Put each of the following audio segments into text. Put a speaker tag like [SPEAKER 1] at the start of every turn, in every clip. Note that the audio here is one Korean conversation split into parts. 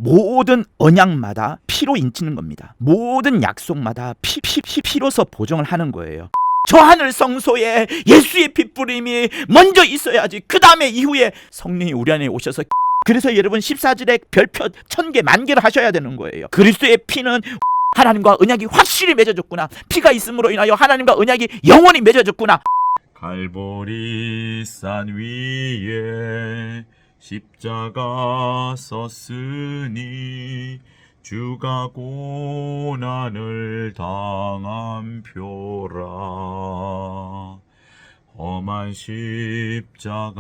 [SPEAKER 1] 모든 언약마다 피로 인치는 겁니다. 모든 약속마다 피로서 보정을 하는 거예요. 저 하늘 성소에 예수의 피 뿌림이 먼저 있어야지 그 다음에 이후에 성령이 우리 안에 오셔서, 그래서 여러분 14절에 별표 1000개 만개를 하셔야 되는 거예요. 그리스도의 피는 하나님과 언약이 확실히 맺어졌구나. 피가 있음으로 인하여 하나님과 언약이 영원히 맺어졌구나.
[SPEAKER 2] 갈보리 산 위에 십자가 섰으니 주가 고난을 당한 표라. 험한 십자가를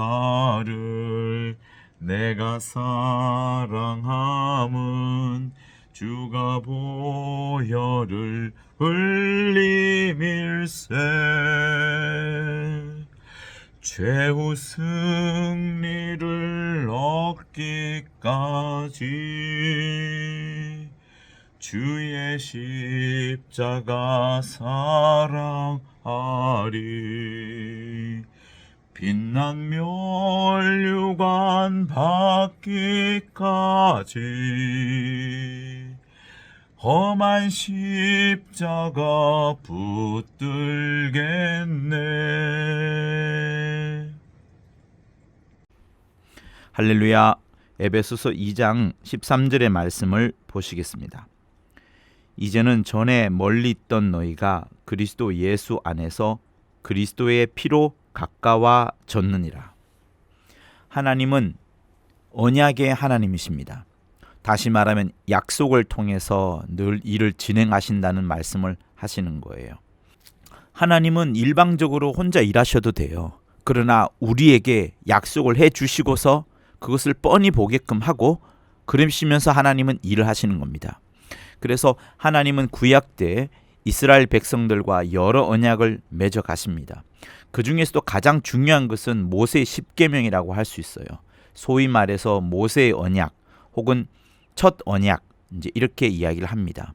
[SPEAKER 2] 내가 사랑함은 주가 보혈을 흘림일세. 최후 승리를 얻기까지 주의 십자가 사랑하리. 빛난 멸류관 받기까지 험한 십자가 붙들겠네.
[SPEAKER 1] 할렐루야. 에베소서 2장 13절의 말씀을 보시겠습니다. 이제는 전에 멀리 있던 너희가 그리스도 예수 안에서 그리스도의 피로 가까워졌느니라. 하나님은 언약의 하나님이십니다. 다시 말하면 약속을 통해서 늘 일을 진행하신다는 말씀을 하시는 거예요. 하나님은 일방적으로 혼자 일하셔도 돼요. 그러나 우리에게 약속을 해주시고서 그것을 뻔히 보게끔 하고 그러시면서 하나님은 일을 하시는 겁니다. 그래서 하나님은 구약 때 이스라엘 백성들과 여러 언약을 맺어 가십니다. 그 중에서도 가장 중요한 것은 모세의 십계명이라고 할 수 있어요. 소위 말해서 모세의 언약 혹은 첫 언약, 이제 이렇게 이야기를 합니다.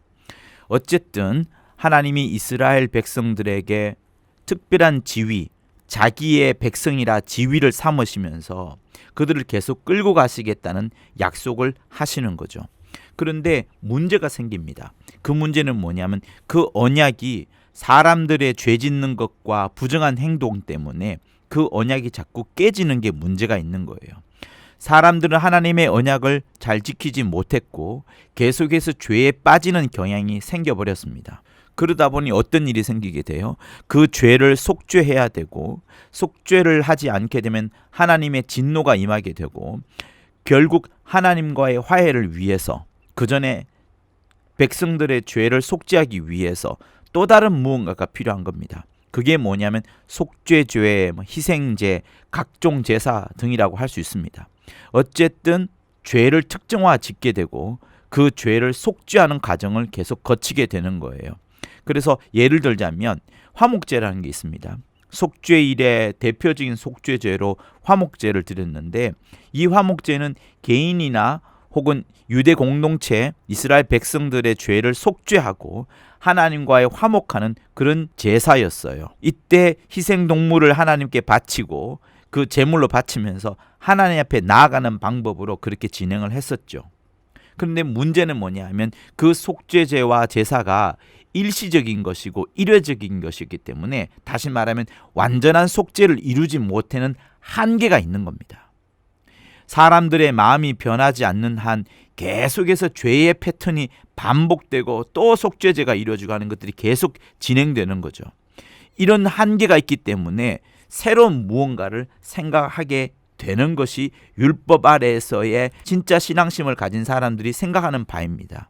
[SPEAKER 1] 어쨌든 하나님이 이스라엘 백성들에게 특별한 지위, 자기의 백성이라 지위를 삼으시면서 그들을 계속 끌고 가시겠다는 약속을 하시는 거죠. 그런데 문제가 생깁니다. 그 문제는 뭐냐면 그 언약이 사람들의 죄 짓는 것과 부정한 행동 때문에 그 언약이 자꾸 깨지는 게 문제가 있는 거예요. 사람들은 하나님의 언약을 잘 지키지 못했고 계속해서 죄에 빠지는 경향이 생겨버렸습니다. 그러다 보니 어떤 일이 생기게 돼요? 그 죄를 속죄해야 되고 속죄를 하지 않게 되면 하나님의 진노가 임하게 되고 결국 하나님과의 화해를 위해서 그 전에 백성들의 죄를 속죄하기 위해서 또 다른 무언가가 필요한 겁니다. 그게 뭐냐면 속죄죄, 희생제, 각종 제사 등이라고 할 수 있습니다. 어쨌든 죄를 특정화 짓게 되고 그 죄를 속죄하는 과정을 계속 거치게 되는 거예요. 그래서 예를 들자면 화목제라는 게 있습니다. 속죄일의 대표적인 속죄제로 화목제를 드렸는데 이 화목제는 개인이나 혹은 유대 공동체 이스라엘 백성들의 죄를 속죄하고 하나님과의 화목하는 그런 제사였어요. 이때 희생동물을 하나님께 바치고 그 제물로 바치면서 하나님 앞에 나아가는 방법으로 그렇게 진행을 했었죠. 그런데 문제는 뭐냐 하면 그 속죄제와 제사가 일시적인 것이고 일회적인 것이기 때문에 다시 말하면 완전한 속죄를 이루지 못하는 한계가 있는 겁니다. 사람들의 마음이 변하지 않는 한 계속해서 죄의 패턴이 반복되고 또 속죄제가 이루어지고 하는 것들이 계속 진행되는 거죠. 이런 한계가 있기 때문에 새로운 무언가를 생각하게 되는 것이 율법 아래에서의 진짜 신앙심을 가진 사람들이 생각하는 바입니다.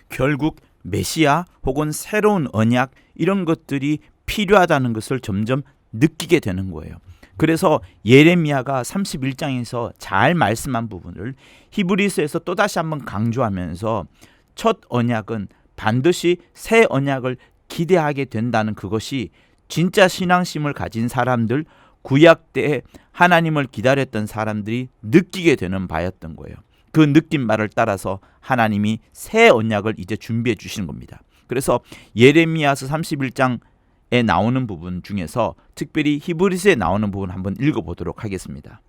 [SPEAKER 1] 결국 메시아 혹은 새로운 언약 이런 것들이 필요하다는 것을 점점 느끼게 되는 거예요. 그래서 예레미야가 31장에서 잘 말씀한 부분을 히브리서에서 또다시 한번 강조하면서 첫 언약은 반드시 새 언약을 기대하게 된다는 그것이 진짜 신앙심을 가진 사람들, 구약 때 하나님을 기다렸던 사람들이 느끼게 되는 바였던 거예요. 그 느낀 말을 따라서 하나님이 새 언약을 이제 준비해 주시는 겁니다. 그래서 예레미야서 31장에 나오는 부분 중에서 특별히 히브리서에 나오는 부분 한번 읽어보도록 하겠습니다.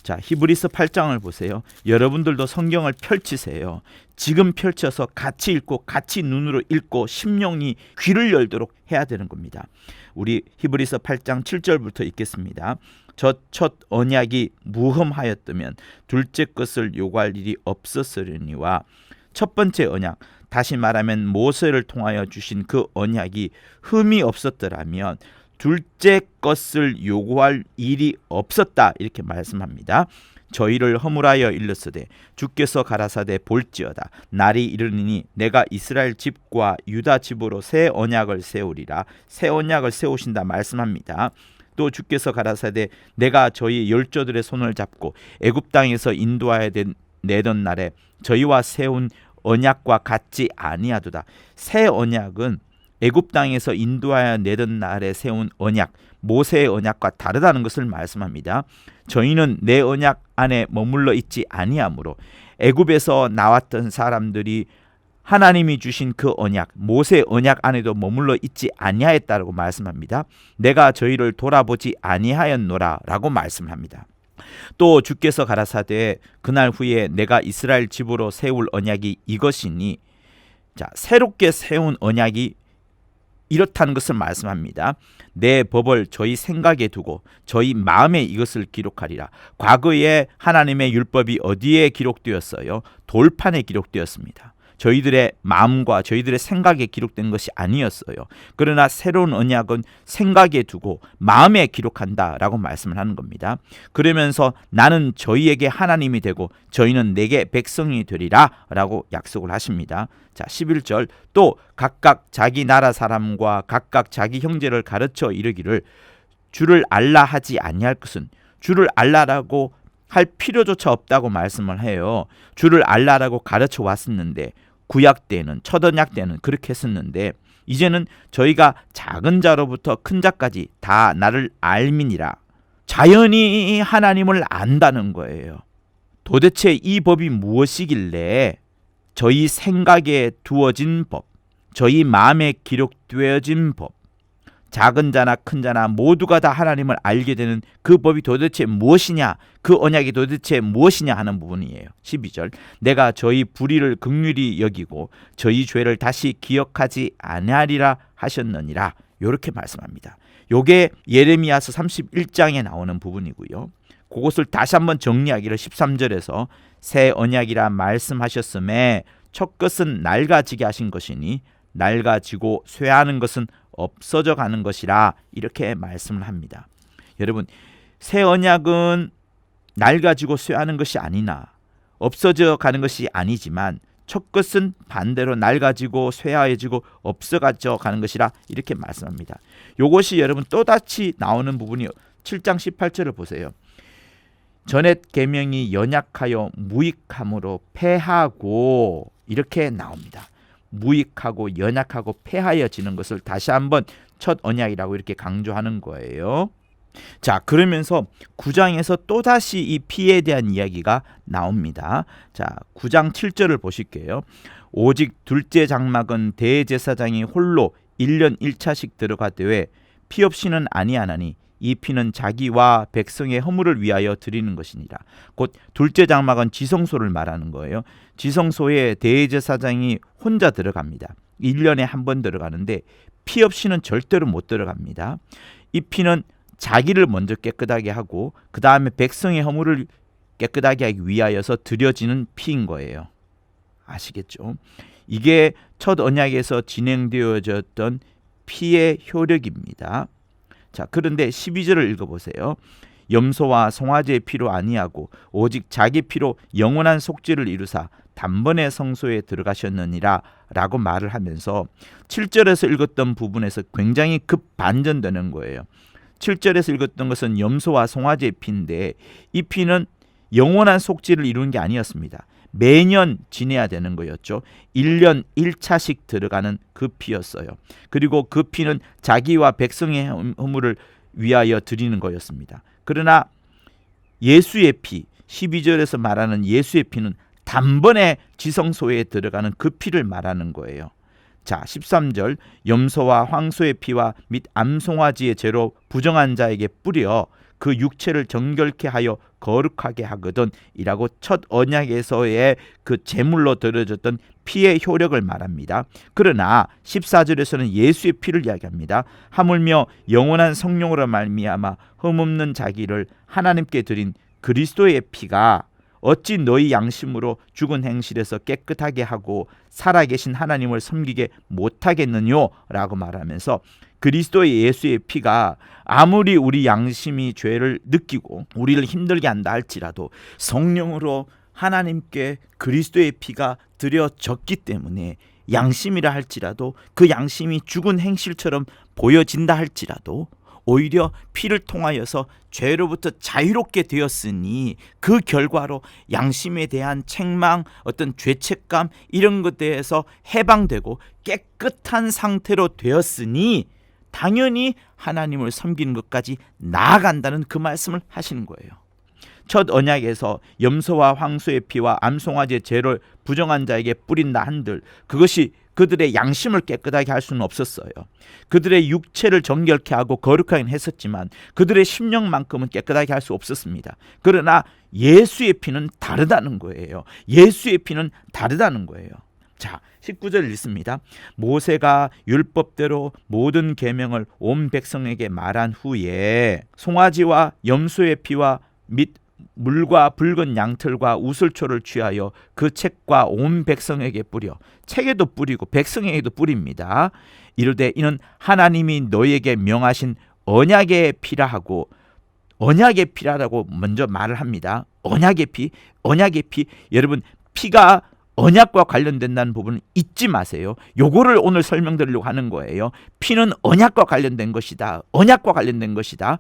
[SPEAKER 1] 자, 히브리서 8장을 보세요. 여러분들도 성경을 펼치세요. 지금 펼쳐서 같이 읽고 같이 눈으로 읽고 심령이 귀를 열도록 해야 되는 겁니다. 우리 히브리서 8장 7절부터 읽겠습니다. 저 첫 언약이 무흠하였다면 둘째 것을 요구할 일이 없었으려니와 첫 번째 언약, 다시 말하면 모세를 통하여 주신 그 언약이 흠이 없었더라면 둘째 것을 요구할 일이 없었다, 이렇게 말씀합니다. 저희를 허물하여 일렀으되 주께서 가라사대 볼지어다 날이 이르니 내가 이스라엘 집과 유다 집으로 새 언약을 세우리라. 새 언약을 세우신다 말씀합니다. 또 주께서 가라사대 내가 저희 열조들의 손을 잡고 애굽 땅에서 인도하여 내던 날에 저희와 세운 언약과 같지 아니하도다. 새 언약은 애굽 땅에서 인도하여 내던 날에 세운 언약, 모세의 언약과 다르다는 것을 말씀합니다. 저희는 내 언약 안에 머물러 있지 아니하므로 애굽에서 나왔던 사람들이 하나님이 주신 그 언약, 모세의 언약 안에도 머물러 있지 아니하였다라고 말씀합니다. 내가 저희를 돌아보지 아니하였노라 라고 말씀합니다. 또 주께서 가라사대 그날 후에 내가 이스라엘 집으로 세울 언약이 이것이니, 자, 새롭게 세운 언약이 이렇다는 것을 말씀합니다. 내 법을 저희 생각에 두고 저희 마음에 이것을 기록하리라. 과거에 하나님의 율법이 어디에 기록되었어요? 돌판에 기록되었습니다. 저희들의 마음과 저희들의 생각에 기록된 것이 아니었어요. 그러나 새로운 언약은 생각에 두고 마음에 기록한다라고 말씀을 하는 겁니다. 그러면서 나는 저희에게 하나님이 되고 저희는 내게 백성이 되리라 라고 약속을 하십니다. 자, 11절 또 각각 자기 나라 사람과 각각 자기 형제를 가르쳐 이르기를 주를 알라 하지 아니할 것은, 주를 알라라고 할 필요조차 없다고 말씀을 해요. 주를 알라라고 가르쳐 왔었는데, 구약 때는, 첫 언약 때는 그렇게 했었는데, 이제는 저희가 작은 자로부터 큰 자까지 다 나를 알미니라. 자연히 하나님을 안다는 거예요. 도대체 이 법이 무엇이길래 저희 생각에 두어진 법, 저희 마음에 기록되어진 법, 작은 자나 큰 자나 모두가 다 하나님을 알게 되는 그 법이 도대체 무엇이냐, 그 언약이 도대체 무엇이냐 하는 부분이에요. 12절 내가 저희 불의를 긍휼히 여기고 저희 죄를 다시 기억하지 아니하리라 하셨느니라. 이렇게 말씀합니다. 요게 예레미야서 31장에 나오는 부분이고요. 그것을 다시 한번 정리하기를 13절에서 새 언약이라 말씀하셨음에 첫 것은 낡아지게 하신 것이니 낡아지고 쇠하는 것은 없어져 가는 것이라, 이렇게 말씀을 합니다. 여러분, 새 언약은 낡아지고 쇠하는 것이 아니나 없어져 가는 것이 아니지만 첫 것은 반대로 낡아지고 쇠하여지고 없어져 가는 것이라, 이렇게 말씀합니다. 이것이 여러분 또다시 나오는 부분이 7장 18절을 보세요. 전옛 계명이 연약하여 무익함으로 패하고, 이렇게 나옵니다. 무익하고 연약하고 패하여지는 것을 다시 한번 첫 언약이라고 이렇게 강조하는 거예요. 자, 그러면서 9장에서 또다시 이 피에 대한 이야기가 나옵니다. 자, 9장 7절을 보실게요. 오직 둘째 장막은 대제사장이 홀로 1년 1차씩 들어가되 피 없이는 아니하나니 이 피는 자기와 백성의 허물을 위하여 드리는 것이니라. 곧 둘째 장막은 지성소를 말하는 거예요. 지성소에 대제사장이 혼자 들어갑니다. 1년에 한 번 들어가는데 피 없이는 절대로 못 들어갑니다. 이 피는 자기를 먼저 깨끗하게 하고 그 다음에 백성의 허물을 깨끗하게 하기 위하여서 드려지는 피인 거예요. 아시겠죠? 이게 첫 언약에서 진행되어졌던 피의 효력입니다. 자, 그런데 12절을 읽어보세요. 염소와 송아지의 피로 아니하고 오직 자기 피로 영원한 속죄를 이루사 단번에 성소에 들어가셨느니라 라고 말을 하면서 7절에서 읽었던 부분에서 굉장히 급반전되는 거예요. 7절에서 읽었던 것은 염소와 송아지의 피인데 이 피는 영원한 속죄를 이루는 게 아니었습니다. 매년 지내야 되는 거였죠. 1년 1차씩 들어가는 그 피였어요. 그리고 그 피는 자기와 백성의 허물을 위하여 드리는 거였습니다. 그러나 예수의 피, 12절에서 말하는 예수의 피는 단번에 지성소에 들어가는 그 피를 말하는 거예요. 자, 13절 염소와 황소의 피와 및 암송아지의 죄로 부정한 자에게 뿌려 그 육체를 정결케 하여 거룩하게 하거든 이라고 첫 언약에서의 그 제물로 드려졌던 피의 효력을 말합니다. 그러나 14절에서는 예수의 피를 이야기합니다. 하물며 영원한 성령으로 말미암아 흠없는 자기를 하나님께 드린 그리스도의 피가 어찌 너희 양심으로 죽은 행실에서 깨끗하게 하고 살아계신 하나님을 섬기게 못하겠느뇨? 라고 말하면서 그리스도의 예수의 피가 아무리 우리 양심이 죄를 느끼고 우리를 힘들게 한다 할지라도 성령으로 하나님께 그리스도의 피가 드려졌기 때문에 양심이라 할지라도 그 양심이 죽은 행실처럼 보여진다 할지라도 오히려 피를 통하여서 죄로부터 자유롭게 되었으니 그 결과로 양심에 대한 책망, 어떤 죄책감 이런 것에 대해서 해방되고 깨끗한 상태로 되었으니 당연히 하나님을 섬기는 것까지 나아간다는 그 말씀을 하시는 거예요. 첫 언약에서 염소와 황소의 피와 암송아지의 죄를 부정한 자에게 뿌린다 한들 그것이 그들의 양심을 깨끗하게 할 수는 없었어요. 그들의 육체를 정결케 하고 거룩하긴 했었지만 그들의 심령만큼은 깨끗하게 할 수 없었습니다. 그러나 예수의 피는 다르다는 거예요. 예수의 피는 다르다는 거예요. 자, 19절 읽습니다. 모세가 율법대로 모든 계명을 온 백성에게 말한 후에 송아지와 염소의 피와 및 물과 붉은 양털과 우슬초를 취하여 그 책과 온 백성에게 뿌려 책에도 뿌리고 백성에게도 뿌립니다. 이르되 이는 하나님이 너희에게 명하신 언약의 피라 하고 언약의 피라고 먼저 말을 합니다. 언약의 피, 언약의 피. 여러분 피가 언약과 관련된다는 부분은 잊지 마세요. 요거를 오늘 설명드리려고 하는 거예요. 피는 언약과 관련된 것이다. 언약과 관련된 것이다.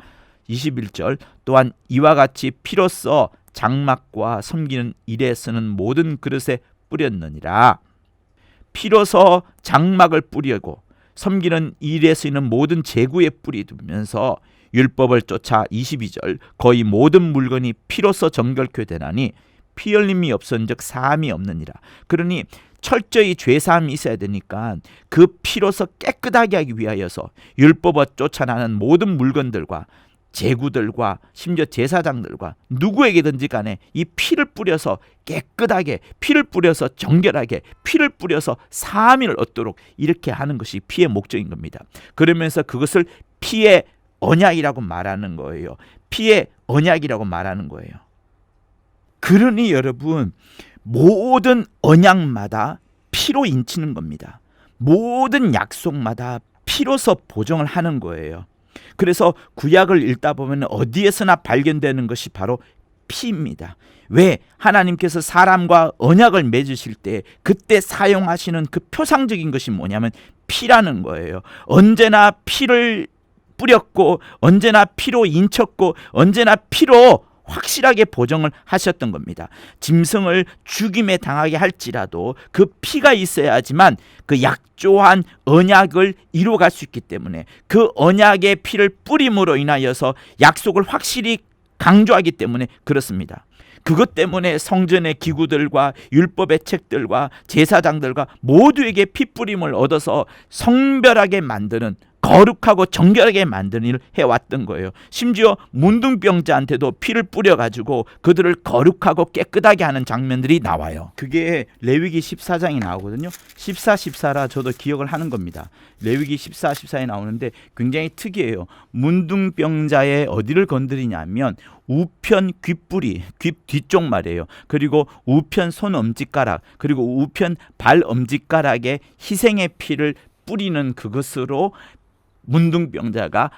[SPEAKER 1] 21절 또한 이와 같이 피로써 장막과 섬기는 일에 쓰는 모든 그릇에 뿌렸느니라. 피로써 장막을 뿌리고 섬기는 일에 쓰이는 모든 제구에 뿌리면서 율법을 쫓아 22절 거의 모든 물건이 피로써 정결케 되나니 피 흘림이 없은즉 사함이 없느니라. 그러니 철저히 죄사함이 있어야 되니까 그 피로써 깨끗하게 하기 위하여서 율법을 쫓아나는 모든 물건들과 제구들과 심지어 제사장들과 누구에게든지 간에 이 피를 뿌려서 깨끗하게 피를 뿌려서 정결하게 피를 뿌려서 사함을 얻도록 이렇게 하는 것이 피의 목적인 겁니다. 그러면서 그것을 피의 언약이라고 말하는 거예요. 피의 언약이라고 말하는 거예요. 그러니 여러분 모든 언약마다 피로 인치는 겁니다. 모든 약속마다 피로서 보정을 하는 거예요. 그래서 구약을 읽다 보면 어디에서나 발견되는 것이 바로 피입니다. 왜? 하나님께서 사람과 언약을 맺으실 때 그때 사용하시는 그 표상적인 것이 뭐냐면 피라는 거예요. 언제나 피를 뿌렸고 언제나 피로 인쳤고 언제나 피로 확실하게 보정을 하셨던 겁니다. 짐승을 죽임에 당하게 할지라도 그 피가 있어야지만 그 약조한 언약을 이루어갈 수 있기 때문에 그 언약의 피를 뿌림으로 인하여서 약속을 확실히 강조하기 때문에 그렇습니다. 그것 때문에 성전의 기구들과 율법의 책들과 제사장들과 모두에게 피 뿌림을 얻어서 성별하게 만드는 거룩하고 정결하게 만드는 일을 해왔던 거예요. 심지어 문둥병자한테도 피를 뿌려가지고 그들을 거룩하고 깨끗하게 하는 장면들이 나와요. 그게 레위기 14장이 나오거든요. 14, 14라 저도 기억을 하는 겁니다. 레위기 14, 14에 나오는데 굉장히 특이해요. 문둥병자의 어디를 건드리냐면 우편 귓뿌리, 귓 뒤쪽 말이에요. 그리고 우편 손 엄지가락, 그리고 우편 발 엄지가락에 희생의 피를 뿌리는 그것으로 문둥병자가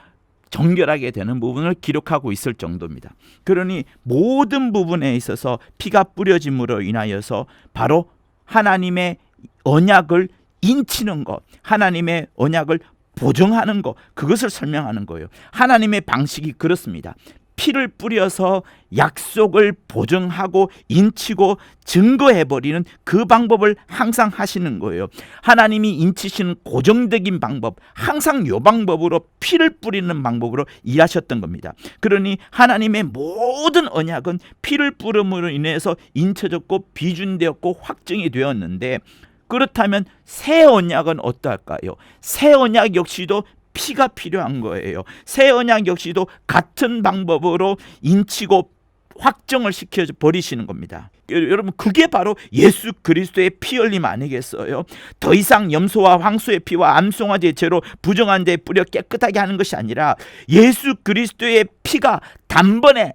[SPEAKER 1] 정결하게 되는 부분을 기록하고 있을 정도입니다. 그러니 모든 부분에 있어서 피가 뿌려짐으로 인하여서 바로 하나님의 언약을 인치는 것, 하나님의 언약을 보정하는 것, 그것을 설명하는 거예요. 하나님의 방식이 그렇습니다. 피를 뿌려서 약속을 보정하고 인치고 증거해버리는 그 방법을 항상 하시는 거예요. 하나님이 인치시는 고정적인 방법, 항상 이 방법으로 피를 뿌리는 방법으로 일하셨던 겁니다. 그러니 하나님의 모든 언약은 피를 뿌림으로 인해서 인쳐졌고 비준되었고 확정이 되었는데 그렇다면 새 언약은 어떠할까요? 새 언약 역시도 피가 필요한 거예요. 새 언약 역시도 같은 방법으로 인치고 확정을 시켜 버리시는 겁니다. 여러분, 그게 바로 예수 그리스도의 피 흘림 아니겠어요? 더 이상 염소와 황소의 피와 암송아지의 죄로 부정한 데에 뿌려 깨끗하게 하는 것이 아니라 예수 그리스도의 피가 단번에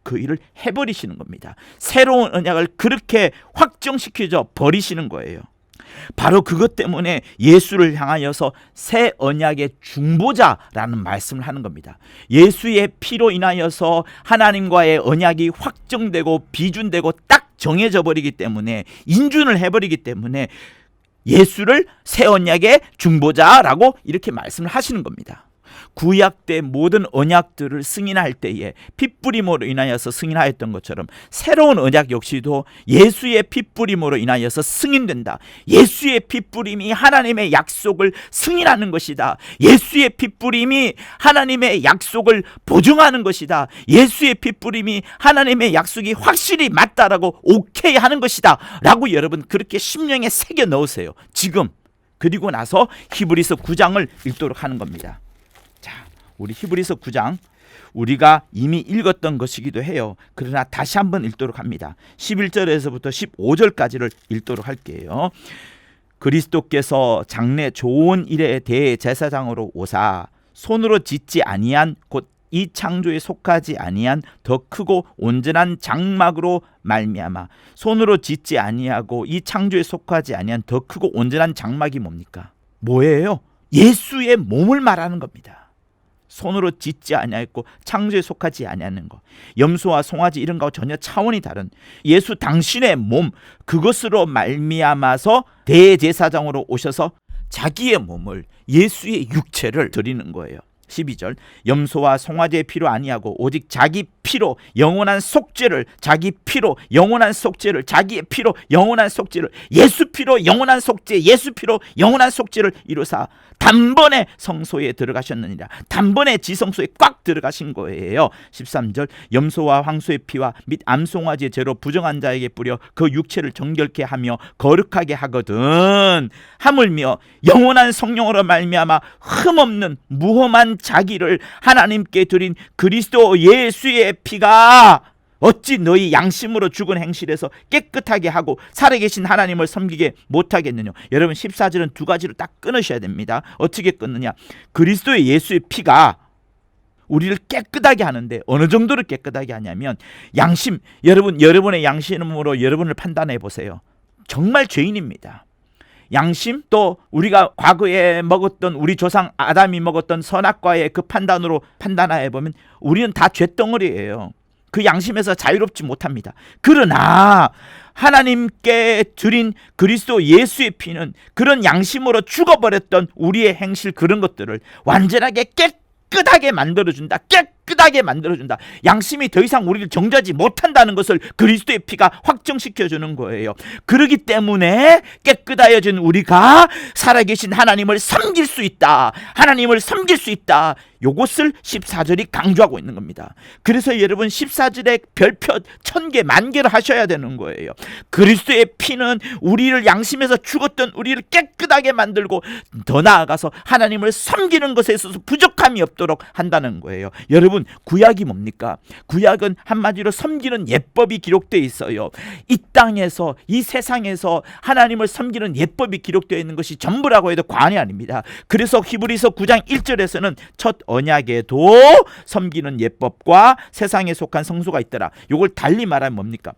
[SPEAKER 1] 그 일을 해버리시는 겁니다. 새로운 언약을 그렇게 확정시켜 버리시는 거예요. 바로 그것 때문에 예수를 향하여서 새 언약의 중보자라는 말씀을 하는 겁니다. 예수의 피로 인하여서 하나님과의 언약이 확정되고 비준되고 딱 정해져 버리기 때문에, 인준을 해버리기 때문에 예수를 새 언약의 중보자라고 이렇게 말씀을 하시는 겁니다. 구약 때 모든 언약들을 승인할 때에 핏부림으로 인하여서 승인하였던 것처럼 새로운 언약 역시도 예수의 핏부림으로 인하여서 승인된다. 예수의 핏부림이 하나님의 약속을 승인하는 것이다. 예수의 핏부림이 하나님의 약속을 보증하는 것이다. 예수의 핏부림이 하나님의 약속이 확실히 맞다라고 오케이 하는 것이다 라고 여러분 그렇게 심령에 새겨 넣으세요. 지금. 그리고 나서 히브리서 9장을 읽도록 하는 겁니다. 우리 히브리서 9장, 우리가 이미 읽었던 것이기도 해요. 그러나 다시 한번 읽도록 합니다. 11절에서부터 15절까지를 읽도록 할게요. 그리스도께서 장래 좋은 일에 대해 제사장으로 오사 손으로 짓지 아니한 곧 이 창조에 속하지 아니한 더 크고 온전한 장막으로 말미암아. 손으로 짓지 아니하고 이 창조에 속하지 아니한 더 크고 온전한 장막이 뭡니까? 뭐예요? 예수의 몸을 말하는 겁니다. 손으로 짓지 아니하였고 창조에 속하지 아니하는 것, 염소와 송아지 이런 것과 전혀 차원이 다른 예수 당신의 몸, 그것으로 말미암아서 대제사장으로 오셔서 자기의 몸을, 예수의 육체를 드리는 거예요. 12절, 염소와 송아지의 피로 아니하고 오직 자기 피로 영원한 속죄를, 자기 피로 영원한 속죄를, 자기의 피로 영원한 속죄를, 예수 피로 영원한 속죄, 예수 피로 영원한 속죄를 이루사 단번에 성소에 들어가셨느니라. 단번에 지성소에 꽉 들어가신 거예요. 13절, 염소와 황소의 피와 및 암송아지의 죄로 부정한 자에게 뿌려 그 육체를 정결케 하며 거룩하게 하거든 하물며 영원한 성령으로 말미암아 흠없는 무험한 자기를 하나님께 드린 그리스도 예수의 피가 어찌 너희 양심으로 죽은 행실에서 깨끗하게 하고 살아계신 하나님을 섬기게 못하겠느냐. 여러분 14절은 두 가지로 딱 끊으셔야 됩니다. 어떻게 끊느냐? 그리스도의 예수의 피가 우리를 깨끗하게 하는데 어느 정도로 깨끗하게 하냐면, 양심, 여러분의 양심으로 여러분을 판단해 보세요. 정말 죄인입니다. 양심, 또 우리가 과거에 먹었던, 우리 조상 아담이 먹었던 선악과의 그 판단으로 판단해 보면 우리는 다 죄덩어리예요. 그 양심에서 자유롭지 못합니다. 그러나 하나님께 드린 그리스도 예수의 피는 그런 양심으로 죽어버렸던 우리의 행실, 그런 것들을 완전하게 깨끗하게 만들어준다. 깨끗하게 만들어준다. 양심이 더 이상 우리를 정죄하지 못한다는 것을 그리스도의 피가 확정시켜주는 거예요. 그렇기 때문에 깨끗하여진 우리가 살아계신 하나님을 섬길 수 있다. 하나님을 섬길 수 있다. 요것을 14절이 강조하고 있는 겁니다. 그래서 여러분 14절에 별표 1000개, 10,000개를 하셔야 되는 거예요. 그리스도의 피는 우리를, 양심에서 죽었던 우리를 깨끗하게 만들고 더 나아가서 하나님을 섬기는 것에 있어서 부족함이 없도록 한다는 거예요. 여러분, 구약이 뭡니까? 구약은 한마디로 섬기는 예법이 기록되어 있어요. 이 땅에서, 이 세상에서 하나님을 섬기는 예법이 기록되어 있는 것이 전부라고 해도 과언이 아닙니다. 그래서 히브리서 9장 1절에서는 첫 언약에도 섬기는 예법과 세상에 속한 성소가 있더라. 이걸 달리 말하면 뭡니까?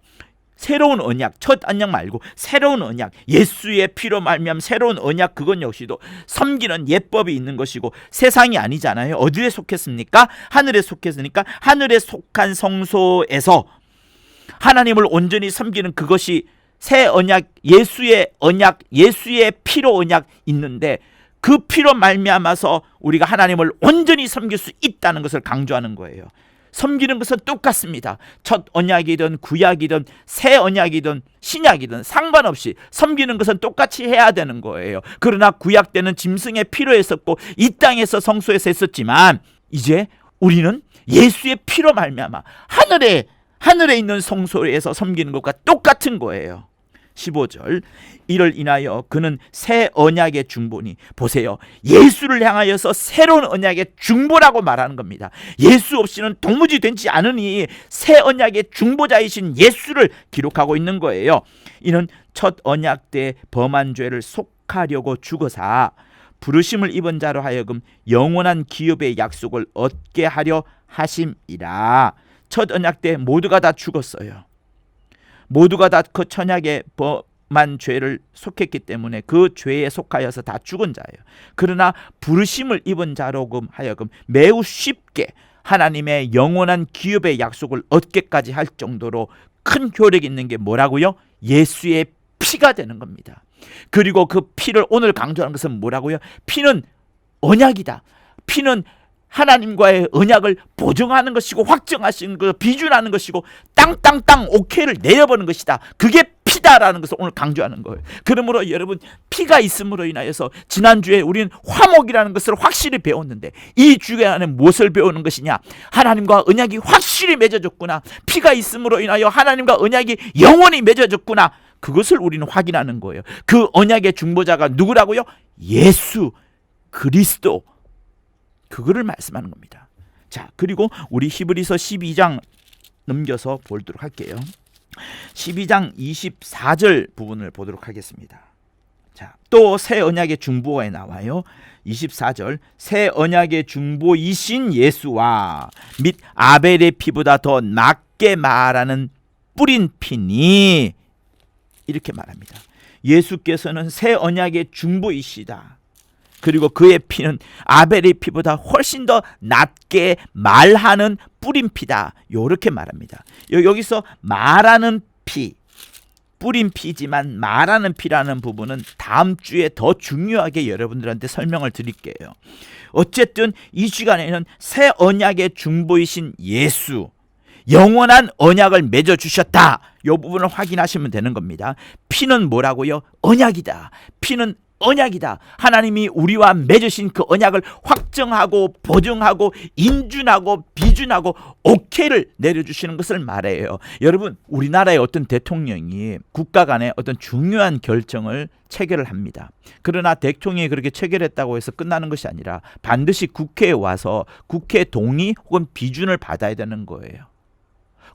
[SPEAKER 1] 새로운 언약, 첫 언약 말고 새로운 언약, 예수의 피로 말미암아 새로운 언약, 그건 역시도 섬기는 예법이 있는 것이고 세상이 아니잖아요. 어디에 속했습니까? 하늘에 속했으니까 하늘에 속한 성소에서 하나님을 온전히 섬기는 그것이 새 언약, 예수의 언약, 예수의 피로 언약 있는데, 그 피로 말미암아서 우리가 하나님을 온전히 섬길 수 있다는 것을 강조하는 거예요. 섬기는 것은 똑같습니다. 첫 언약이든 구약이든 새 언약이든 신약이든 상관없이 섬기는 것은 똑같이 해야 되는 거예요. 그러나 구약 때는 짐승의 피로 했었고 이 땅에서 성소에서 했었지만, 이제 우리는 예수의 피로 말미암아 하늘에 있는 성소에서 섬기는 것과 똑같은 거예요. 15절 이를 인하여 그는 새 언약의 중보니, 보세요, 예수를 향하여서 새로운 언약의 중보라고 말하는 겁니다. 예수 없이는 도무지 되지 않으니 새 언약의 중보자이신 예수를 기록하고 있는 거예요. 이는 첫 언약 때 범한 죄를 속하려고 죽어사 부르심을 입은 자로 하여금 영원한 기업의 약속을 얻게 하려 하심이라. 첫 언약 때 모두가 다 죽었어요. 모두가 다 그 천약의 범한 죄를 속했기 때문에 그 죄에 속하여서 다 죽은 자예요. 그러나 부르심을 입은 자로 하여금 매우 쉽게 하나님의 영원한 기업의 약속을 얻게까지 할 정도로 큰 효력이 있는 게 뭐라고요? 예수의 피가 되는 겁니다. 그리고 그 피를 오늘 강조하는 것은 뭐라고요? 피는 언약이다. 피는 하나님과의 언약을 보증하는 것이고 확정하시는 것, 비준하는 것이고 땅땅땅 오케이를 내려보는 것이다. 그게 피다라는 것을 오늘 강조하는 거예요. 그러므로 여러분, 피가 있음으로 인하여서 지난주에 우리는 화목이라는 것을 확실히 배웠는데 이 주간에 무엇을 배우는 것이냐? 하나님과 언약이 확실히 맺어졌구나. 피가 있음으로 인하여 하나님과 언약이 영원히 맺어졌구나. 그것을 우리는 확인하는 거예요. 그 언약의 중보자가 누구라고요? 예수 그리스도. 그거를 말씀하는 겁니다. 자, 그리고 우리 히브리서 12장 넘겨서 보도록 할게요. 12장 24절 부분을 보도록 하겠습니다. 자, 또 새 언약의 중보에 나와요. 24절 새 언약의 중보이신 예수와 및 아벨의 피보다 더 낫게 말하는 뿌린 피니, 이렇게 말합니다. 예수께서는 새 언약의 중보이시다. 그리고 그의 피는 아벨의 피보다 훨씬 더 낫게 말하는 뿌린 피다. 이렇게 말합니다. 여기서 말하는 피, 뿌린 피지만 말하는 피라는 부분은 다음 주에 더 중요하게 여러분들한테 설명을 드릴게요. 어쨌든 이 시간에는 새 언약의 중보이신 예수, 영원한 언약을 맺어주셨다. 이 부분을 확인하시면 되는 겁니다. 피는 뭐라고요? 언약이다. 피는 언약이다. 하나님이 우리와 맺으신 그 언약을 확정하고 보증하고 인준하고 비준하고 오케이를 내려주시는 것을 말해요. 여러분, 우리나라의 어떤 대통령이 국가 간의 어떤 중요한 결정을 체결을 합니다. 그러나 대통령이 그렇게 체결했다고 해서 끝나는 것이 아니라 반드시 국회에 와서 국회 동의 혹은 비준을 받아야 되는 거예요.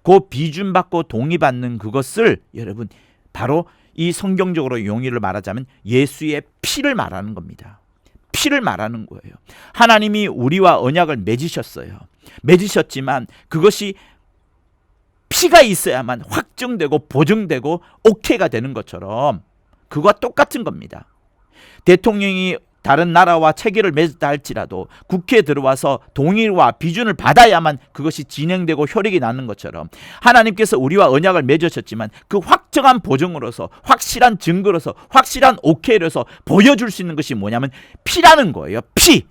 [SPEAKER 1] 그 비준 받고 동의 받는 그것을 여러분, 바로 이 성경적으로 용의를 말하자면 예수의 피를 말하는 겁니다. 피를 말하는 거예요. 하나님이 우리와 언약을 맺으셨어요. 맺으셨지만 그것이 피가 있어야만 확정되고 보증되고 오케이가 되는 것처럼 그거와 똑같은 겁니다. 대통령이 다른 나라와 체결을 맺었다 할지라도 국회에 들어와서 동의와 비준을 받아야만 그것이 진행되고 효력이 나는 것처럼 하나님께서 우리와 언약을 맺으셨지만 그 확정한 보증으로서, 확실한 증거로서, 확실한 오케이로서 보여줄 수 있는 것이 뭐냐면 피라는 거예요. 피.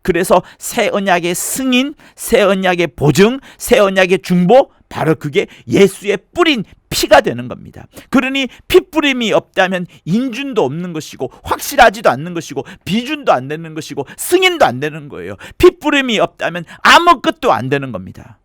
[SPEAKER 1] 그래서 새 언약의 승인, 새 언약의 보증, 새 언약의 중보, 바로 그게 예수의 뿌린 피가 되는 겁니다. 그러니 피뿌림이 없다면 인준도 없는 것이고 확실하지도 않는 것이고 비준도 안 되는 것이고 승인도 안 되는 거예요. 피뿌림이 없다면 아무것도 안 되는 겁니다.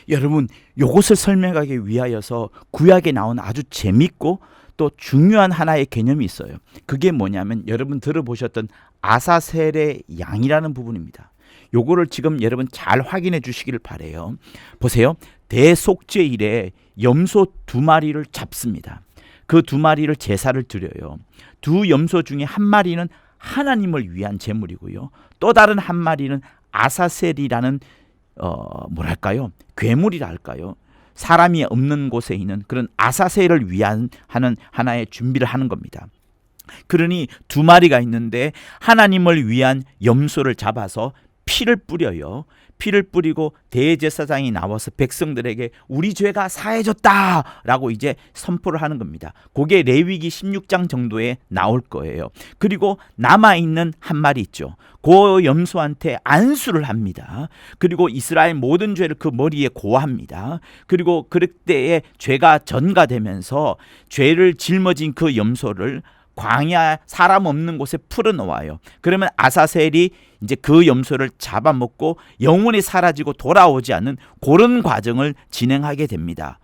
[SPEAKER 1] 여러분, 이것을 설명하기 위하여서 구약에 나온 아주 재밌고 또 중요한 하나의 개념이 있어요. 그게 뭐냐면 여러분 들어보셨던 아사셀의 양이라는 부분입니다. 요거를 지금 여러분 잘 확인해 주시기를 바래요. 보세요. 대속죄일에 염소 2마리를 잡습니다. 그 2마리를 제사를 드려요. 2 염소 중에 1마리는 하나님을 위한 제물이고요. 또 다른 1마리는 아사셀이라는 뭐랄까요? 괴물이라 할까요? 사람이 없는 곳에 있는 그런 아사셀을 위한 하는 하나의 준비를 하는 겁니다. 그러니 2마리가 있는데 하나님을 위한 염소를 잡아서 피를 뿌려요. 피를 뿌리고 대제사장이 나와서 백성들에게 우리 죄가 사해졌다라고 이제 선포를 하는 겁니다. 그게 레위기 16장 정도에 나올 거예요. 그리고 남아있는 1마리 있죠. 그 염소한테 안수를 합니다. 그리고 이스라엘 모든 죄를 그 머리에 고합니다. 그리고 그때에 죄가 전가되면서 죄를 짊어진 그 염소를 광야 사람 없는 곳에 풀어놓아요. 그러면 아사셀이 이제 그 염소를 잡아먹고 영원히 사라지고 돌아오지 않는 그런 과정을 진행하게 됩니다.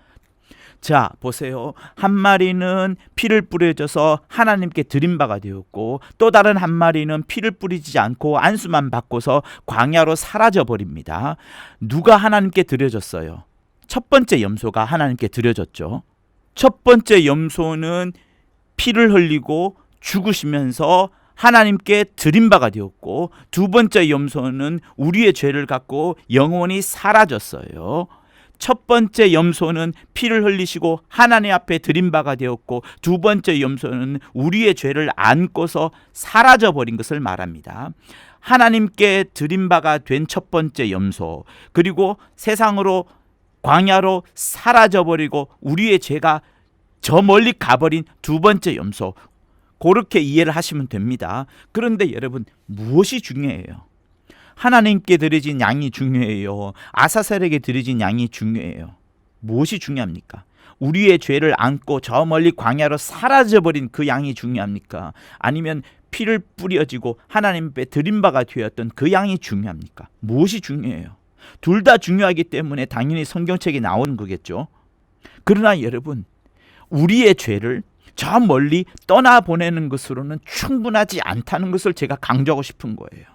[SPEAKER 1] 자, 보세요. 한 마리는 피를 뿌려줘서 하나님께 드린 바가 되었고, 또 다른 한 마리는 피를 뿌리지 않고 안수만 받고서 광야로 사라져 버립니다. 누가 하나님께 드려졌어요? 첫 번째 염소가 하나님께 드려졌죠. 첫 번째 염소는 피를 흘리고 죽으시면서 하나님께 드린 바가 되었고, 두 번째 염소는 우리의 죄를 갖고 영원히 사라졌어요. 첫 번째 염소는 피를 흘리시고 하나님 앞에 드린 바가 되었고, 두 번째 염소는 우리의 죄를 안고서 사라져 버린 것을 말합니다. 하나님께 드린 바가 된 첫 번째 염소, 그리고 세상으로 광야로 사라져 버리고 우리의 죄가 저 멀리 가버린 두 번째 염소, 그렇게 이해를 하시면 됩니다. 그런데 여러분, 무엇이 중요해요? 하나님께 드려진 양이 중요해요? 아사셀에게 드려진 양이 중요해요? 무엇이 중요합니까? 우리의 죄를 안고 저 멀리 광야로 사라져버린 그 양이 중요합니까? 아니면 피를 뿌려지고 하나님 앞에 드린 바가 되었던 그 양이 중요합니까? 무엇이 중요해요? 둘 다 중요하기 때문에 당연히 성경책에 나오는 거겠죠. 그러나 여러분, 우리의 죄를 저 멀리 떠나보내는 것으로는 충분하지 않다는 것을 제가 강조하고 싶은 거예요.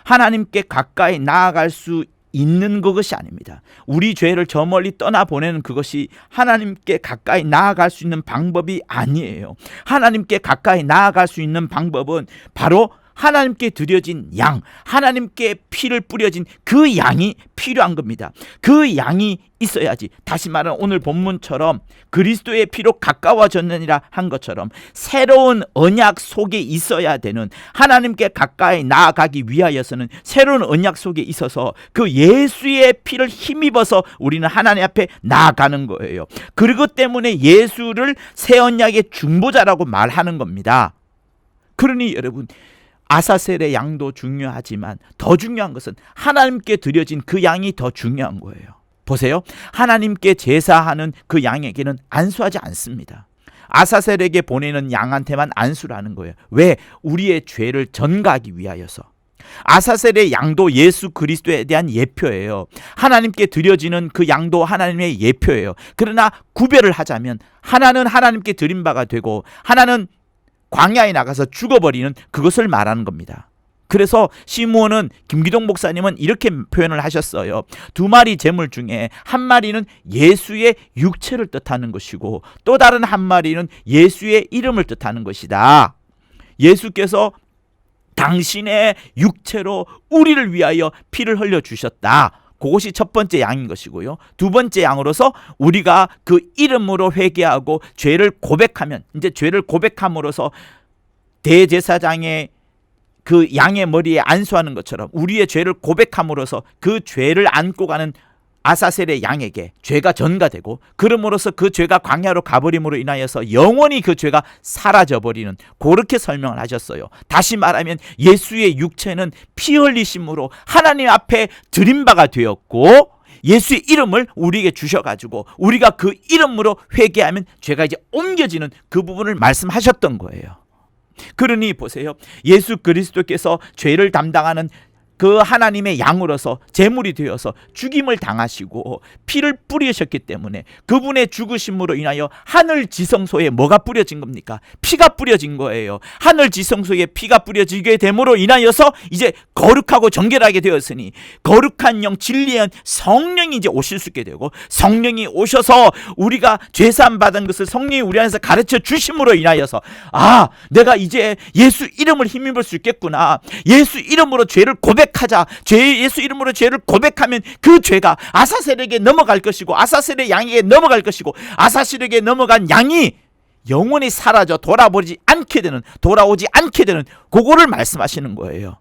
[SPEAKER 1] 하나님께 가까이 나아갈 수 있는 그것이 아닙니다. 우리 죄를 저 멀리 떠나보내는 그것이 하나님께 가까이 나아갈 수 있는 방법이 아니에요. 하나님께 가까이 나아갈 수 있는 방법은 바로 하나님께 드려진 양, 하나님께 피를 뿌려진 그 양이 필요한 겁니다. 그 양이 있어야지, 다시 말하면 오늘 본문처럼 그리스도의 피로 가까워졌느니라 한 것처럼 새로운 언약 속에 있어야 되는, 하나님께 가까이 나아가기 위하여서는 새로운 언약 속에 있어서 그 예수의 피를 힘입어서 우리는 하나님 앞에 나아가는 거예요. 그것 때문에 예수를 새 언약의 중보자라고 말하는 겁니다. 그러니 여러분, 아사셀의 양도 중요하지만 더 중요한 것은 하나님께 드려진 그 양이 더 중요한 거예요. 보세요. 하나님께 제사하는 그 양에게는 안수하지 않습니다. 아사셀에게 보내는 양한테만 안수라는 거예요. 왜? 우리의 죄를 전가하기 위하여서. 아사셀의 양도 예수 그리스도에 대한 예표예요. 하나님께 드려지는 그 양도 하나님의 예표예요. 그러나 구별을 하자면 하나는 하나님께 드린 바가 되고 하나는 광야에 나가서 죽어버리는 그것을 말하는 겁니다. 그래서 시므온은, 김기동 목사님은 이렇게 표현을 하셨어요. 두 마리 제물 중에 한 마리는 예수의 육체를 뜻하는 것이고 또 다른 한 마리는 예수의 이름을 뜻하는 것이다. 예수께서 당신의 육체로 우리를 위하여 피를 흘려주셨다. 그것이 첫 번째 양인 것이고요. 두 번째 양으로서 우리가 그 이름으로 회개하고 죄를 고백하면, 이제 죄를 고백함으로써 대제사장의 그 양의 머리에 안수하는 것처럼 우리의 죄를 고백함으로써 그 죄를 안고 가는 아사셀의 양에게 죄가 전가되고, 그럼으로써 그 죄가 광야로 가버림으로 인하여서 영원히 그 죄가 사라져버리는, 그렇게 설명을 하셨어요. 다시 말하면 예수의 육체는 피 흘리심으로 하나님 앞에 드린 바가 되었고, 예수의 이름을 우리에게 주셔가지고 우리가 그 이름으로 회개하면 죄가 이제 옮겨지는 그 부분을 말씀하셨던 거예요. 그러니 보세요. 예수 그리스도께서 죄를 담당하는 그 하나님의 양으로서 제물이 되어서 죽임을 당하시고 피를 뿌리셨기 때문에 그분의 죽으심으로 인하여 하늘 지성소에 뭐가 뿌려진 겁니까? 피가 뿌려진 거예요. 하늘 지성소에 피가 뿌려지게 됨으로 인하여서 이제 거룩하고 정결하게 되었으니 거룩한 영, 진리의 영, 성령이 이제 오실 수 있게 되고, 성령이 오셔서 우리가 죄사함 받은 것을 성령이 우리 안에서 가르쳐 주심으로 인하여서 내가 이제 예수 이름을 힘입을 수 있겠구나. 예수 이름으로 죄를 고백하자. 예수 이름으로 죄를 고백하면 그 죄가 아사셀에게 넘어갈 것이고 아사셀의 양에게 넘어갈 것이고 아사셀에게 넘어간 양이 영원히 사라져 돌아오지 않게 되는 그거를 말씀하시는 거예요.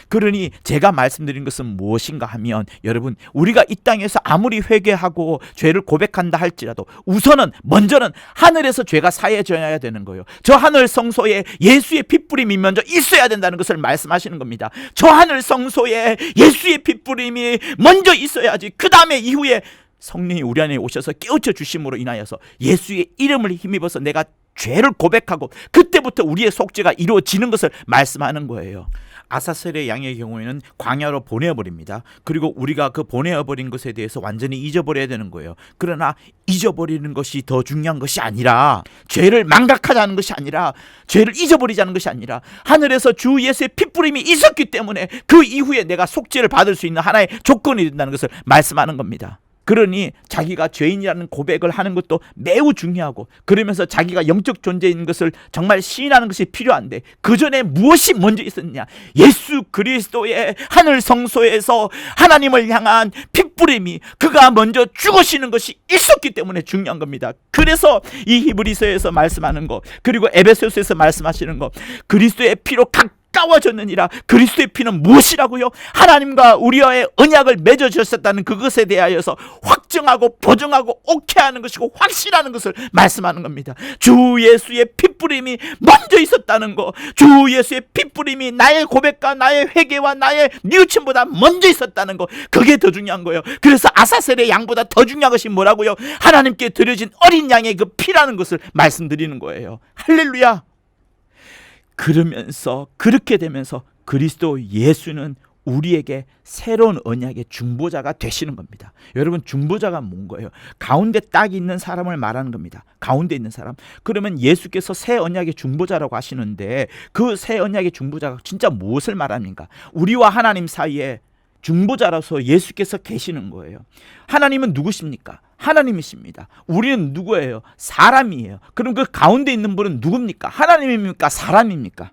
[SPEAKER 1] 그러니 제가 말씀드린 것은 무엇인가 하면, 여러분, 우리가 이 땅에서 아무리 회개하고 죄를 고백한다 할지라도 우선은 먼저는 하늘에서 죄가 사해져야 되는 거예요. 저 하늘 성소에 예수의 핏뿌림이 먼저 있어야 된다는 것을 말씀하시는 겁니다. 저 하늘 성소에 예수의 핏뿌림이 먼저 있어야지 그 다음에 이후에 성령이 우리 안에 오셔서 깨우쳐 주심으로 인하여서 예수의 이름을 힘입어서 내가 죄를 고백하고 그때부터 우리의 속죄가 이루어지는 것을 말씀하는 거예요. 아사셀의 양의 경우에는 광야로 보내버립니다. 그리고 우리가 그 보내어버린 것에 대해서 완전히 잊어버려야 되는 거예요. 그러나 잊어버리는 것이 더 중요한 것이 아니라, 죄를 망각하자는 것이 아니라, 죄를 잊어버리자는 것이 아니라, 하늘에서 주 예수의 핏부림이 있었기 때문에 그 이후에 내가 속죄를 받을 수 있는 하나의 조건이 된다는 것을 말씀하는 겁니다. 그러니 자기가 죄인이라는 고백을 하는 것도 매우 중요하고, 그러면서 자기가 영적 존재인 것을 정말 시인하는 것이 필요한데, 그 전에 무엇이 먼저 있었느냐? 예수 그리스도의 하늘 성소에서 하나님을 향한 핏부림이, 그가 먼저 죽으시는 것이 있었기 때문에 중요한 겁니다. 그래서 이 히브리서에서 말씀하는 거, 그리고 에베소서에서 말씀하시는 거, 그리스도의 피로 가까워졌느니라. 그리스도의 피는 무엇이라고요? 하나님과 우리와의 언약을 맺어주셨다는 그것에 대하여서 확정하고 보증하고 오케이하는 것이고 확실하는 것을 말씀하는 겁니다. 주 예수의 핏부림이 먼저 있었다는 거, 주 예수의 핏부림이 나의 고백과 나의 회개와 나의 뉘우침보다 먼저 있었다는 거, 그게 더 중요한 거예요. 그래서 아사셀의 양보다 더 중요한 것이 뭐라고요? 하나님께 드려진 어린 양의 그 피라는 것을 말씀드리는 거예요. 할렐루야. 그러면서, 그렇게 되면서 그리스도 예수는 우리에게 새로운 언약의 중보자가 되시는 겁니다. 여러분, 중보자가 뭔 거예요? 가운데 딱 있는 사람을 말하는 겁니다. 가운데 있는 사람. 그러면 예수께서 새 언약의 중보자라고 하시는데, 그 새 언약의 중보자가 진짜 무엇을 말합니까? 우리와 하나님 사이에 중보자로서 예수께서 계시는 거예요. 하나님은 누구십니까? 하나님이십니다. 우리는 누구예요? 사람이에요. 그럼 그 가운데 있는 분은 누굽니까? 하나님입니까? 사람입니까?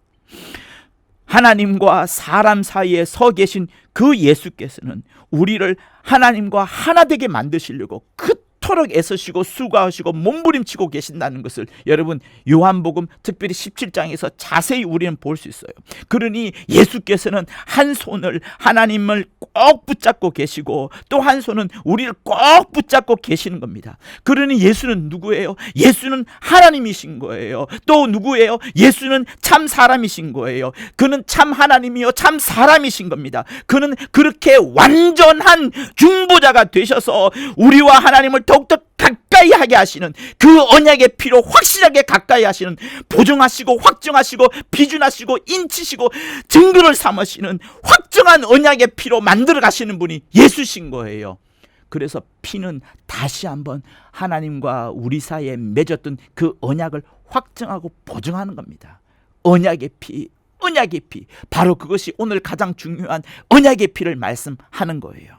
[SPEAKER 1] 하나님과 사람 사이에 서 계신 그 예수께서는 우리를 하나님과 하나 되게 만드시려고 그토록 애쓰시고 수고하시고 몸부림치고 계신다는 것을 여러분, 요한복음 특별히 17장에서 자세히 우리는 볼 수 있어요. 그러니 예수께서는 한 손을 하나님을 꼭 붙잡고 계시고, 또 한 손은 우리를 꼭 붙잡고 계시는 겁니다. 그러니 예수는 누구예요? 예수는 하나님이신 거예요. 또 누구예요? 예수는 참 사람이신 거예요. 그는 참 하나님이요 참 사람이신 겁니다. 그는 그렇게 완전한 중보자가 되셔서 우리와 하나님을 더욱더 가까이 하게 하시는, 그 언약의 피로 확실하게 가까이 하시는, 보증하시고 확정하시고 비준하시고 인치시고 증거를 삼으시는 확정한 언약의 피로 만들어 가시는 분이 예수신 거예요. 그래서 피는 다시 한번 하나님과 우리 사이에 맺었던 그 언약을 확정하고 보증하는 겁니다. 언약의 피, 언약의 피, 바로 그것이 오늘 가장 중요한 언약의 피를 말씀하는 거예요.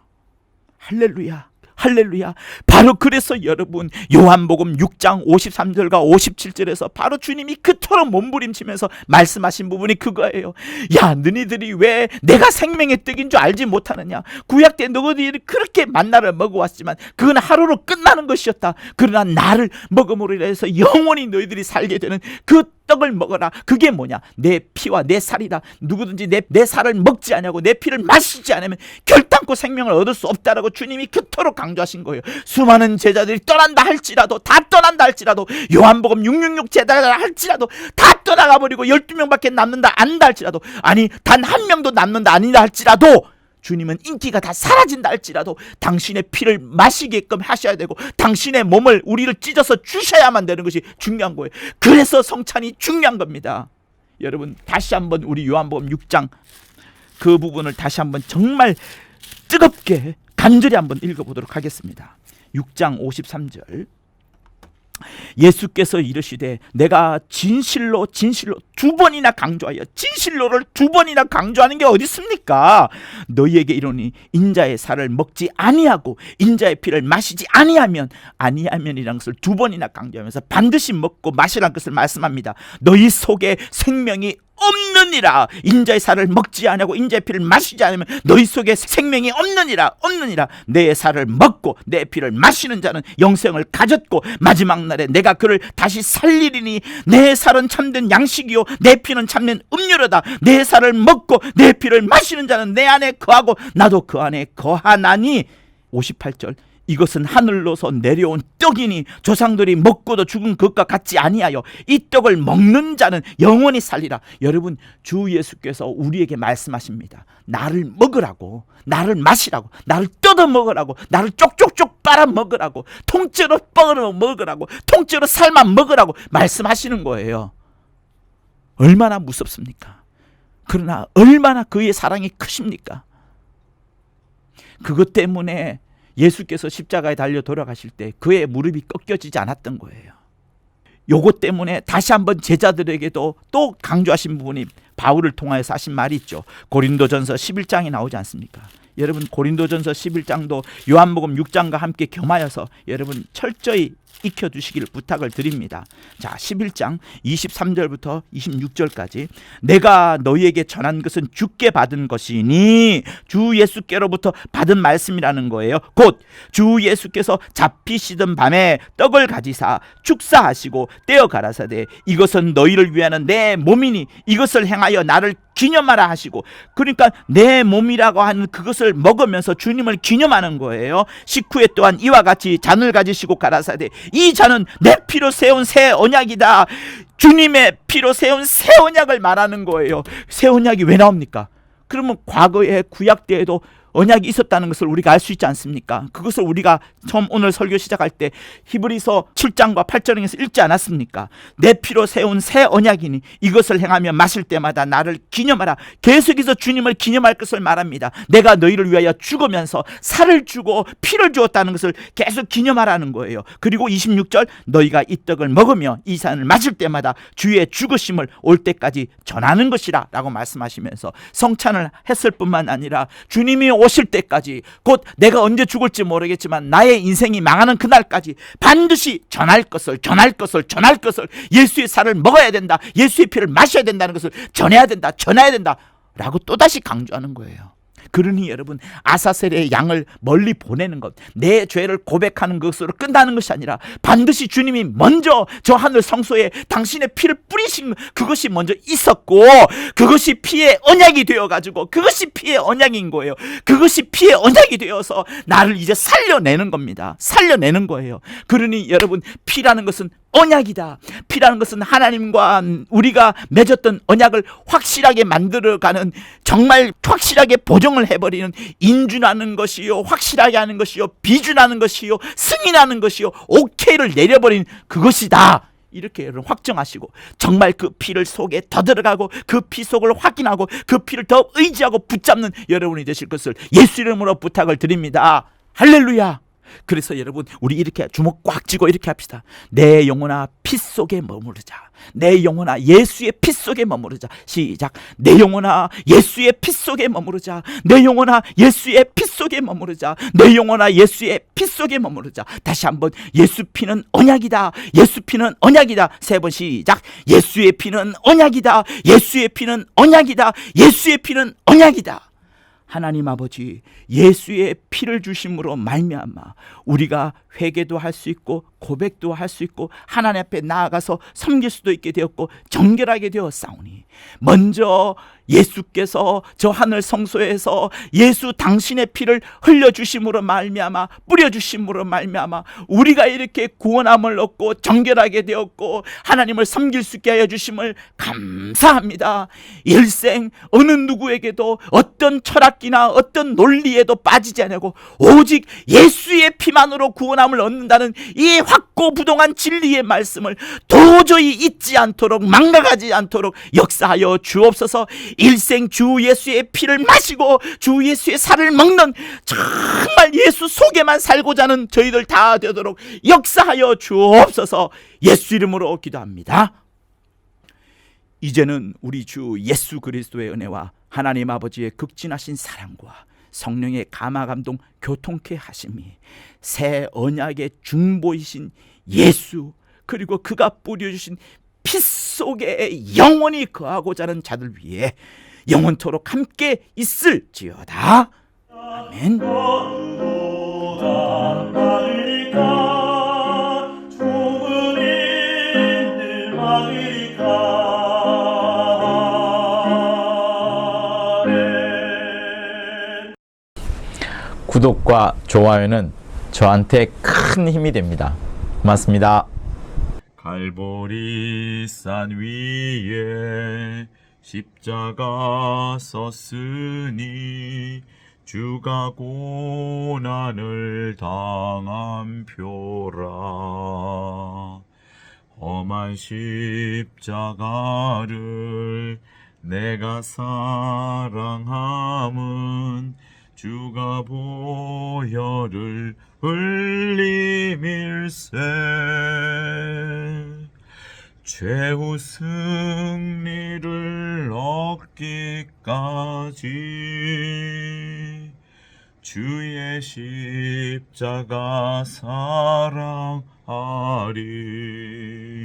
[SPEAKER 1] 할렐루야, 할렐루야. 바로 그래서 여러분, 요한복음 6장 53절과 57절에서 바로 주님이 그토록 몸부림치면서 말씀하신 부분이 그거예요. 야, 너희들이 왜 내가 생명의 떡인 줄 알지 못하느냐? 구약 때 너희들이 그렇게 만나를 먹어왔지만 그건 하루로 끝나는 것이었다. 그러나 나를 먹음으로 인해서 영원히 너희들이 살게 되는 그 떡을 먹어라. 그게 뭐냐? 내 피와 내 살이다. 누구든지 내 살을 먹지 않냐고, 내 피를 마시지 않으면 결단코 생명을 얻을 수 없다라고 주님이 그토록 강조하신 거예요. 수많은 제자들이 떠난다 할지라도, 다 떠난다 할지라도, 요한복음 666 제자가 할지라도 다 떠나가 버리고 12명밖에 남는다 안다 할지라도, 아니 단 한 명도 남는다 아니다 할지라도, 주님은 인기가 다 사라진다 할지라도 당신의 피를 마시게끔 하셔야 되고, 당신의 몸을 우리를 찢어서 주셔야만 되는 것이 중요한 거예요. 그래서 성찬이 중요한 겁니다. 여러분, 다시 한번 우리 요한복음 6장 그 부분을 다시 한번 정말 뜨겁게 간절히 한번 읽어보도록 하겠습니다. 6장 53절. 예수께서 이르시되 내가 진실로 두 번이나 강조하여, 진실로를 두 번이나 강조하는 게 어디 있습니까? 너희에게 이르노니 인자의 살을 먹지 아니하고 인자의 피를 마시지 아니하면이라는 것을 두 번이나 강조하면서 반드시 먹고 마시라는 것을 말씀합니다. 너희 속에 생명이 없느니라. 인자의 살을 먹지 아니하고 인자의 피를 마시지 않으면 너희 속에 생명이 없느니라. 내 살을 먹고 내 피를 마시는 자는 영생을 가졌고 마지막 날에 내가 그를 다시 살리리니 내 살은 참된 양식이요 내 피는 참된 음료로다. 내 살을 먹고 내 피를 마시는 자는 내 안에 거하고 나도 그 안에 거하나니. 58절. 이것은 하늘로서 내려온 떡이니 조상들이 먹고도 죽은 것과 같지 아니하여 이 떡을 먹는 자는 영원히 살리라. 여러분, 주 예수께서 우리에게 말씀하십니다. 나를 먹으라고, 나를 마시라고, 나를 뜯어 먹으라고, 나를 쪽쪽쪽 빨아 먹으라고, 통째로 뻗어 먹으라고, 통째로 삶아 먹으라고 말씀하시는 거예요. 얼마나 무섭습니까? 그러나 얼마나 그의 사랑이 크십니까? 그것 때문에 예수께서 십자가에 달려 돌아가실 때 그의 무릎이 꺾여지지 않았던 거예요. 요것 때문에 다시 한번 제자들에게도 또 강조하신 부분이 바울을 통하여서 하신 말이 있죠. 고린도전서 11장이 나오지 않습니까? 여러분, 고린도전서 11장도 요한복음 6장과 함께 겸하여서 여러분 철저히 익혀두시기를 부탁을 드립니다. 자, 11장 23절부터 26절까지 내가 너희에게 전한 것은 주께 받은 것이니 주 예수께로부터 받은 말씀이라는 거예요. 곧 주 예수께서 잡히시던 밤에 떡을 가지사 축사하시고 떼어 가라사대 이것은 너희를 위하는 내 몸이니 이것을 행하여 나를 기념하라 하시고, 그러니까 내 몸이라고 하는 그것을 먹으면서 주님을 기념하는 거예요. 식후에 또한 이와 같이 잔을 가지시고 가라사대 이 잔은 내 피로 세운 새 언약이다. 주님의 피로 세운 새 언약을 말하는 거예요. 새 언약이 왜 나옵니까? 그러면 과거에 구약 때에도 언약이 있었다는 것을 우리가 알 수 있지 않습니까? 그것을 우리가 처음 오늘 설교 시작할 때 히브리서 7장과 8절에서 읽지 않았습니까? 내 피로 세운 새 언약이니 이것을 행하며 마실 때마다 나를 기념하라. 계속해서 주님을 기념할 것을 말합니다. 내가 너희를 위하여 죽으면서 살을 주고 피를 주었다는 것을 계속 기념하라는 거예요. 그리고 26절 너희가 이 떡을 먹으며 이 잔을 마실 때마다 주의 죽으심을 올 때까지 전하는 것이라 라고 말씀하시면서 성찬을 했을 뿐만 아니라 주님이 오실 때까지, 곧 내가 언제 죽을지 모르겠지만 나의 인생이 망하는 그날까지 반드시 전할 것을 예수의 살을 먹어야 된다, 예수의 피를 마셔야 된다는 것을 전해야 된다 라고 또다시 강조하는 거예요. 그러니 여러분, 아사셀의 양을 멀리 보내는 것, 내 죄를 고백하는 것으로 끝나는 것이 아니라 반드시 주님이 먼저 저 하늘 성소에 당신의 피를 뿌리신 그것이 먼저 있었고, 그것이 피의 언약이 되어가지고 그것이 피의 언약인 거예요. 그것이 피의 언약이 되어서 나를 이제 살려내는 겁니다. 살려내는 거예요. 그러니 여러분, 피라는 것은 언약이다. 피라는 것은 하나님과 우리가 맺었던 언약을 확실하게 만들어가는, 정말 확실하게 보정을 해버리는, 인준하는 것이요, 확실하게 하는 것이요, 비준하는 것이요, 승인하는 것이요, 오케이를 내려버리는 그것이다. 이렇게 여러분 확정하시고 정말 그 피를 속에 더 들어가고 그 피 속을 확인하고 그 피를 더 의지하고 붙잡는 여러분이 되실 것을 예수 이름으로 부탁을 드립니다. 할렐루야. 그래서 여러분, 우리 이렇게 주먹 꽉 쥐고 이렇게 합시다. 내 영혼아 피 속에 머무르자. 내 영혼아 예수의 피 속에 머무르자. 시작. 내 영혼아 예수의 피 속에 머무르자. 내 영혼아 예수의 피 속에 머무르자. 내 영혼아 예수의 피 속에 머무르자. 다시 한번, 예수 피는 언약이다. 예수 피는 언약이다. 세 번 시작. 예수의 피는 언약이다. 예수의 피는 언약이다. 예수의 피는 언약이다. 하나님 아버지, 예수의 피를 주심으로 말미암아 우리가 회개도 할 수 있고 고백도 할 수 있고 하나님 앞에 나아가서 섬길 수도 있게 되었고 정결하게 되었사오니, 먼저 예수께서 저 하늘 성소에서 예수 당신의 피를 흘려주심으로 말미암아, 뿌려주심으로 말미암아 우리가 이렇게 구원함을 얻고 정결하게 되었고 하나님을 섬길 수 있게 하여 주심을 감사합니다. 일생 어느 누구에게도 어떤 철학이나 어떤 논리에도 빠지지 않고 오직 예수의 피만으로 구원함을 얻는다는 이 확고부동한 진리의 말씀을 도저히 잊지 않도록, 망각하지 않도록 역사하여 주옵소서. 일생 주 예수의 피를 마시고 주 예수의 살을 먹는, 정말 예수 속에만 살고자 하는 저희들 다 되도록 역사하여 주옵소서. 예수 이름으로 기도합니다. 이제는 우리 주 예수 그리스도의 은혜와 하나님 아버지의 극진하신 사랑과 성령의 감화감동 교통케 하심이, 새 언약의 중보이신 예수, 그리고 그가 뿌려주신 피 속에 영원히 거하고자 하는 자들 위해 영원토록 함께 있을지어다. 아멘.
[SPEAKER 3] 구독과 좋아요는 저한테 큰 힘이 됩니다. 고맙습니다.
[SPEAKER 2] 갈보리 산 위에 십자가 섰으니 주가 고난을 당한 표라. 험한 십자가를 내가 사랑함은 주가 보혈을 흘림일세. 최후 승리를 얻기까지 주의 십자가 사랑하리.